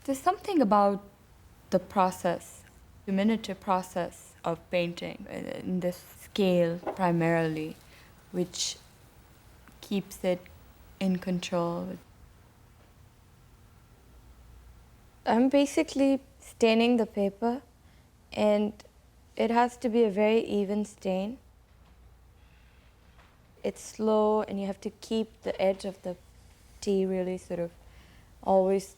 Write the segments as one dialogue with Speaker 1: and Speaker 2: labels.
Speaker 1: There's something about the process, the miniature process of painting in this scale primarily, which keeps it in control.
Speaker 2: I'm basically staining the paper, and it has to be a very even stain. It's slow, and you have to keep the edge of the tea really sort of always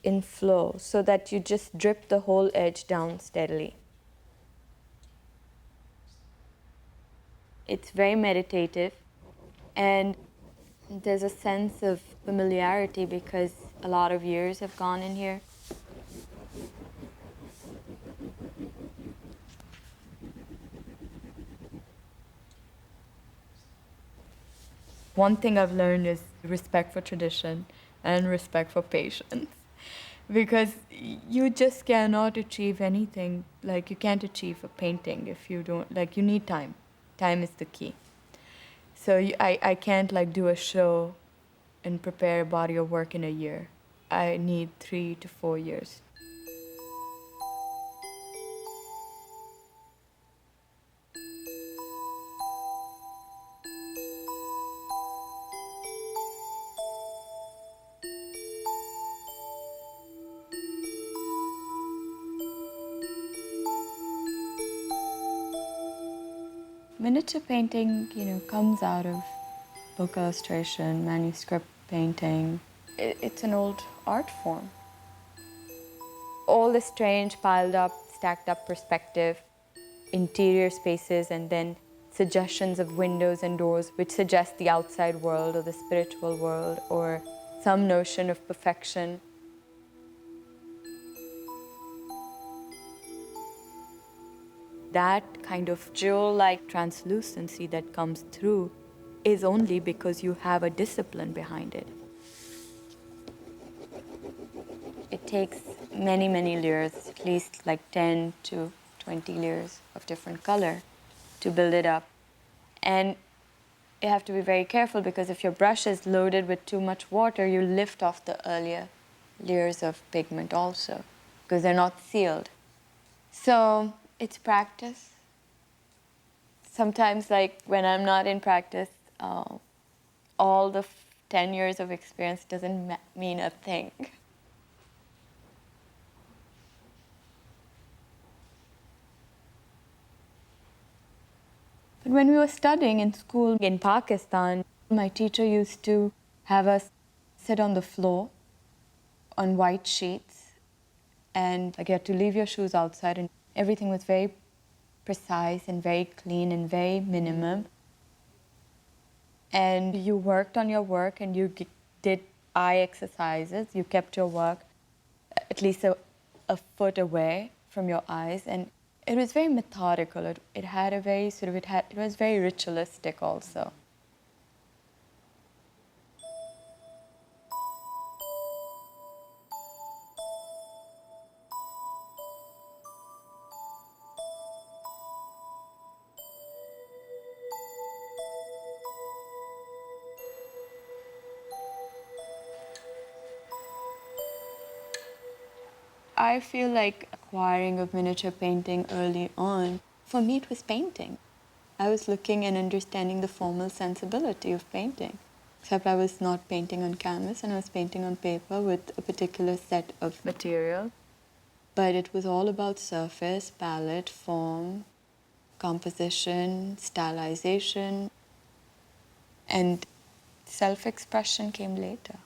Speaker 2: in flow so that you just drip the whole edge down steadily. It's very meditative, and there's a sense of familiarity because a lot of years have gone in here.
Speaker 1: One thing I've learned is respect for tradition and respect for patience. Because you just cannot achieve anything. Like, you can't achieve a painting if you don't, like, you need time. Time is the key. So I can't, like, do a show and prepare a body of work in a year. I need 3 to 4 years. Miniature painting, comes out of book illustration, manuscript painting. It's an old art form. All the strange, piled up, stacked up perspective, interior spaces, and then suggestions of windows and doors which suggest the outside world or the spiritual world or some notion of perfection. That kind of jewel-like translucency that comes through is only because you have a discipline behind it. It takes many, many layers, at least like 10 to 20 layers of different color to build it up. And you have to be very careful because if your brush is loaded with too much water, you lift off the earlier layers of pigment also because they're not sealed. So it's practice. Sometimes, like when I'm not in practice, all the 10 years of experience doesn't mean a thing. But when we were studying in school in Pakistan, my teacher used to have us sit on the floor on white sheets, and like you had to leave your shoes outside, and everything was very precise and very clean and very minimum. And you worked on your work and you did eye exercises. You kept your work at least a foot away from your eyes, and it was very methodical. It had a very it was very ritualistic also. I feel like acquiring of miniature painting early on, for me it was painting. I was looking and understanding the formal sensibility of painting. Except I was not painting on canvas and I was painting on paper with a particular set of material. But it was all about surface, palette, form, composition, stylization, and self-expression came later.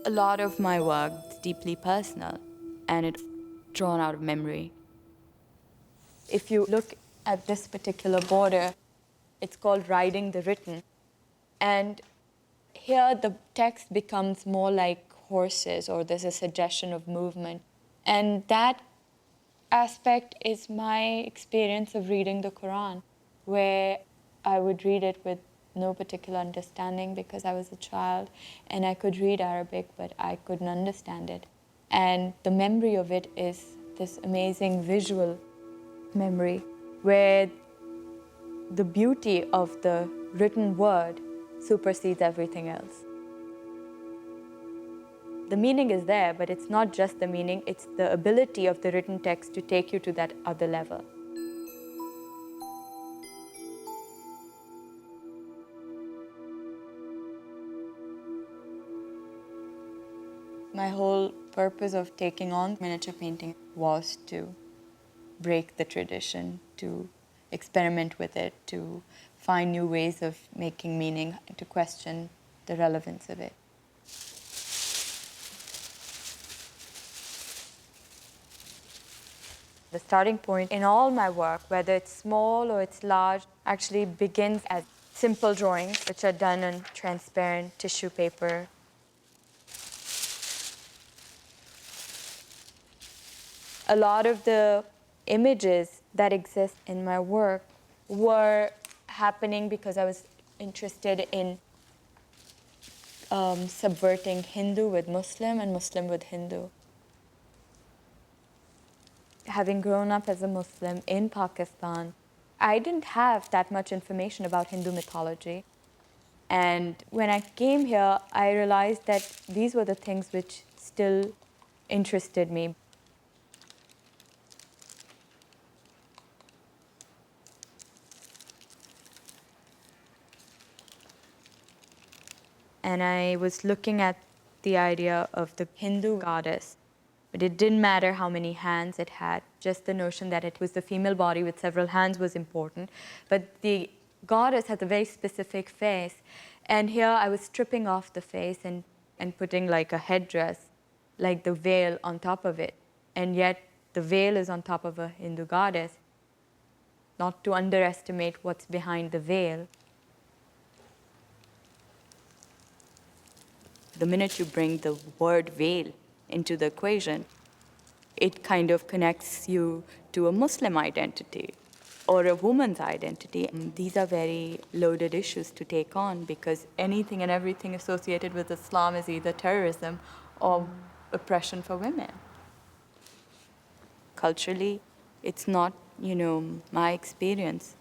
Speaker 1: A lot of my work is deeply personal, and it's drawn out of memory. If you look at this particular border, it's called Riding the Written. And here the text becomes more like horses, or there's a suggestion of movement. And that aspect is my experience of reading the Quran, where I would read it with no particular understanding because I was a child, and I could read Arabic, but I couldn't understand it. And the memory of it is this amazing visual memory where the beauty of the written word supersedes everything else. The meaning is there, but it's not just the meaning, it's the ability of the written text to take you to that other level. My whole purpose of taking on miniature painting was to break the tradition, to experiment with it, to find new ways of making meaning, to question the relevance of it. The starting point in all my work, whether it's small or it's large, actually begins as simple drawings, which are done on transparent tissue paper. A lot of the images that exist in my work were happening because I was interested in subverting Hindu with Muslim and Muslim with Hindu. Having grown up as a Muslim in Pakistan, I didn't have that much information about Hindu mythology. And when I came here, I realized that these were the things which still interested me. And I was looking at the idea of the Hindu goddess, but it didn't matter how many hands it had, just the notion that it was the female body with several hands was important. But the goddess had a very specific face, and here I was stripping off the face and putting like a headdress, like the veil on top of it. And yet the veil is on top of a Hindu goddess. Not to underestimate what's behind the veil. The minute you bring the word veil into the equation, it kind of connects you to a Muslim identity or a woman's identity. And these are very loaded issues to take on because anything and everything associated with Islam is either terrorism or oppression for women. Culturally, it's not, my experience.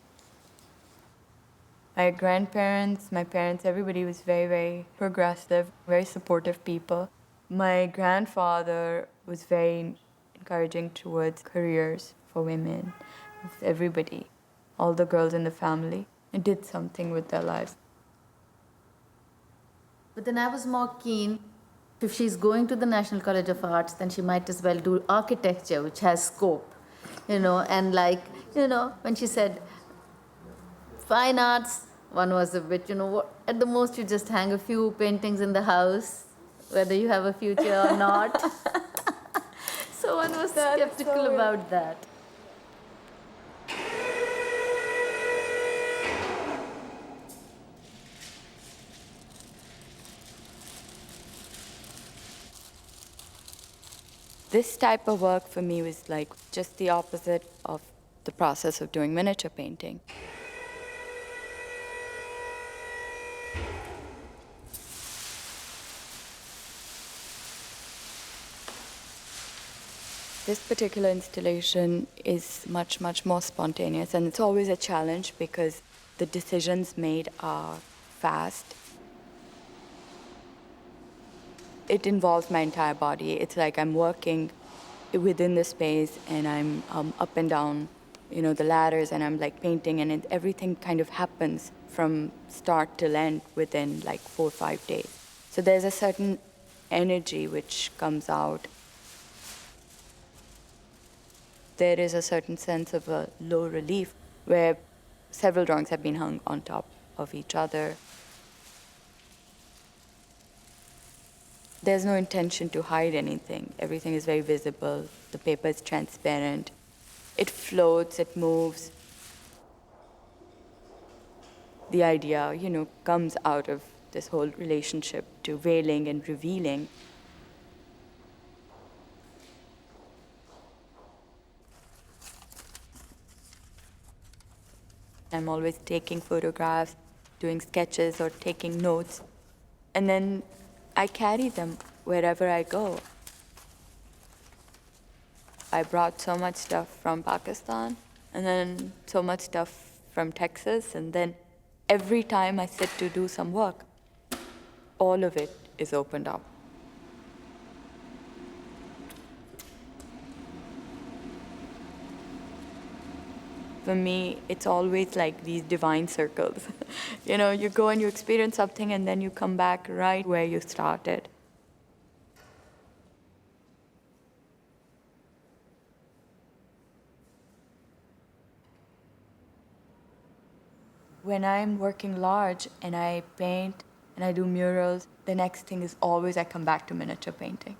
Speaker 1: My grandparents, my parents, everybody was very, very progressive, very supportive people. My grandfather was very encouraging towards careers for women, everybody, all the girls in the family. It did something with their lives.
Speaker 3: But then I was more keen, if she's going to the National College of Arts, then she might as well do architecture, which has scope, and when she said fine arts, one was a bit, at the most you just hang a few paintings in the house, whether you have a future or not. So one was skeptical about that.
Speaker 1: This type of work for me was like just the opposite of the process of doing miniature painting. This particular installation is much, much more spontaneous, and it's always a challenge because the decisions made are fast. It involves my entire body. It's like I'm working within the space and I'm up and down, the ladders, and I'm like painting, and everything kind of happens from start till end within like 4 or 5 days. So there's a certain energy which comes out. There is a certain sense of a low relief where several drawings have been hung on top of each other. There's no intention to hide anything. Everything is very visible. The paper is transparent. It floats, it moves. The idea, comes out of this whole relationship to veiling and revealing.
Speaker 2: I'm always taking photographs, doing sketches or taking notes. And then I carry them wherever I go. I brought so much stuff from Pakistan, and then so much stuff from Texas, and then every time I sit to do some work, all of it is opened up. For me, it's always like these divine circles. You go and you experience something, and then you come back right where you started. When I'm working large and I paint and I do murals, the next thing is always I come back to miniature painting.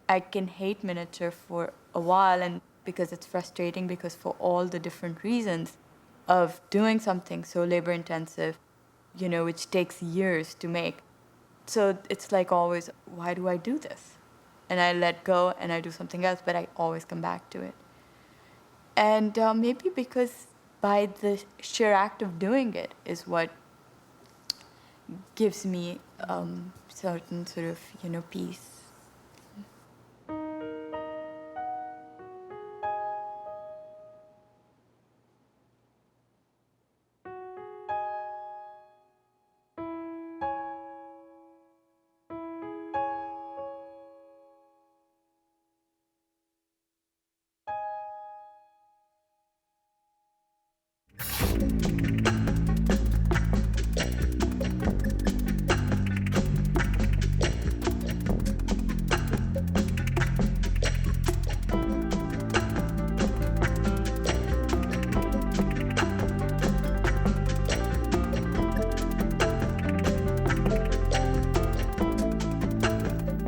Speaker 2: I can hate miniature for a while, and because it's frustrating, because for all the different reasons of doing something so labor intensive, which takes years to make. So it's like always, why do I do this? And I let go and I do something else, but I always come back to it. And maybe because by the sheer act of doing it is what gives me certain sort of, peace.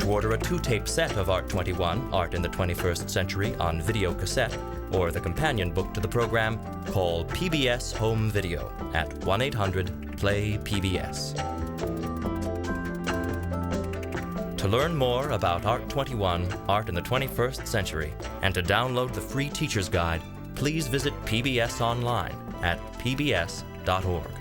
Speaker 4: Order a 2-tape set of Art21, Art in the 21st Century, on video cassette, or the companion book to the program, call PBS Home Video at 1-800-PLAY-PBS. To learn more about Art21, Art in the 21st Century, and to download the free teacher's guide, please visit PBS online at pbs.org.